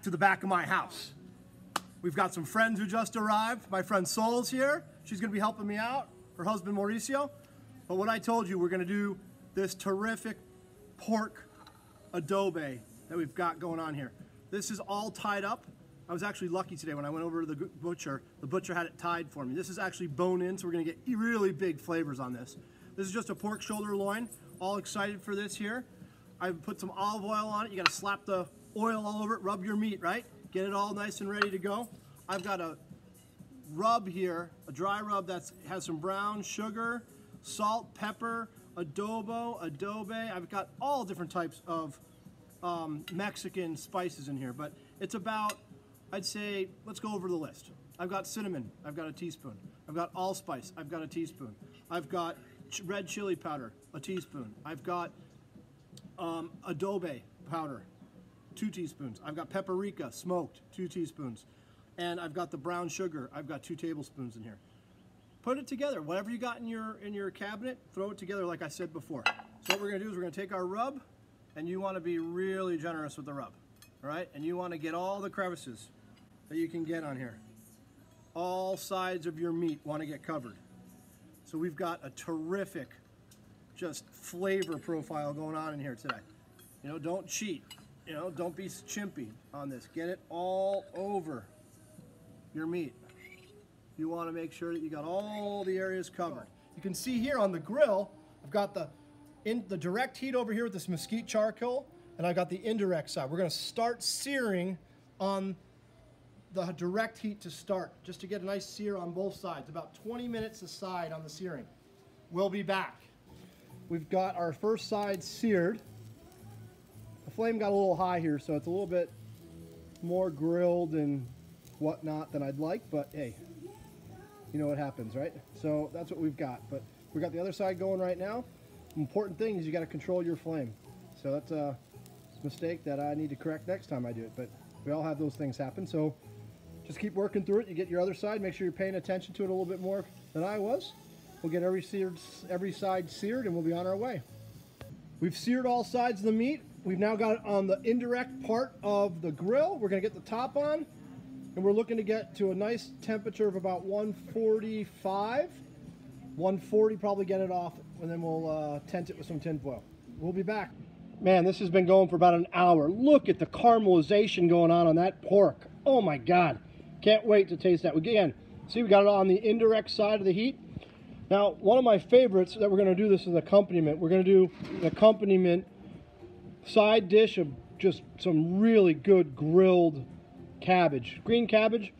back to the back of my house. We've got some friends who just arrived. My friend Sol's here. She's gonna be helping me out, her husband Mauricio. But what I told you, we're gonna do this terrific pork adobo that we've got going on here. This is all tied up. I was actually lucky today when I went over to the butcher had it tied for me. This is actually bone in, so we're gonna get really big flavors on this. This is just a pork shoulder loin. All excited for this here. I've put some olive oil on it. You gotta slap the oil all over it, rub your meat, right? Get it all nice and ready to go. I've got a rub here, a dry rub that has some brown sugar, salt, pepper, adobo, adobe. I've got all different types of Mexican spices in here, but it's about, I'd say, let's go over the list. I've got cinnamon, I've got a teaspoon. I've got allspice, I've got a teaspoon. I've got red chili powder, a teaspoon. I've got adobe powder, 2 teaspoons. I've got paprika, smoked, 2 teaspoons. And I've got the brown sugar, I've got 2 tablespoons in here. Put it together, whatever you got in your cabinet, throw it together like I said before. So what we're gonna do is we're gonna take our rub, and you wanna be really generous with the rub, all right? And you wanna get all the crevices that you can get on here. All sides of your meat wanna get covered. So we've got a terrific, just flavor profile going on in here today. You know, don't cheat. You know, don't be chimpy on this. Get it all over your meat. You want to make sure that you got all the areas covered. You can see here on the grill, I've got the direct heat over here with this mesquite charcoal, and I've got the indirect side. We're going to start searing on the direct heat to start, just to get a nice sear on both sides. About 20 minutes aside on the searing. We'll be back. We've got our first side seared. The flame got a little high here, so it's a little bit more grilled and whatnot than I'd like, but hey, you know what happens, right? So that's what we've got, but we've got the other side going right now. Important thing is you got to control your flame. So that's a mistake that I need to correct next time I do it, but we all have those things happen, so just keep working through it. You get your other side, make sure you're paying attention to it a little bit more than I was. We'll get every side seared, and we'll be on our way. We've seared all sides of the meat. We've now got it on the indirect part of the grill. We're gonna get the top on, and we're looking to get to a nice temperature of about 145. 140, probably get it off, and then we'll tent it with some tin foil. We'll be back. Man, this has been going for about an hour. Look at the caramelization going on that pork. Oh my God. Can't wait to taste that. Again, see, we got it on the indirect side of the heat. Now, one of my favorites that we're gonna do this as an accompaniment, we're gonna do an accompaniment side dish of just some really good grilled cabbage. Green cabbage,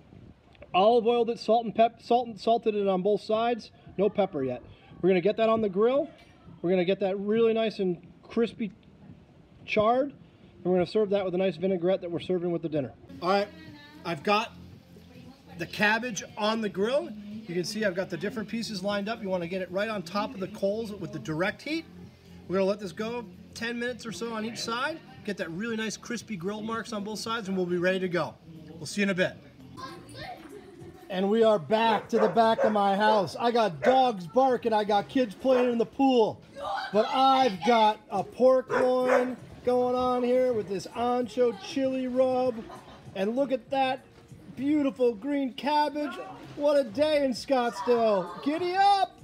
olive oiled it, salted it on both sides, no pepper yet. We're gonna get that on the grill. We're gonna get that really nice and crispy charred, and we're gonna serve that with a nice vinaigrette that we're serving with the dinner. All right, I've got the cabbage on the grill. You can see I've got the different pieces lined up. You wanna get it right on top of the coals with the direct heat. We're gonna let this go 10 minutes or so on each side, get that really nice crispy grill marks on both sides, and we'll be ready to go. We'll see you in a bit. And we are back to the back of my house. I got dogs barking, I got kids playing in the pool, but I've got a pork loin going on here with this Ancho chili rub, and look at that beautiful green cabbage. What a day in Scottsdale. Giddy up!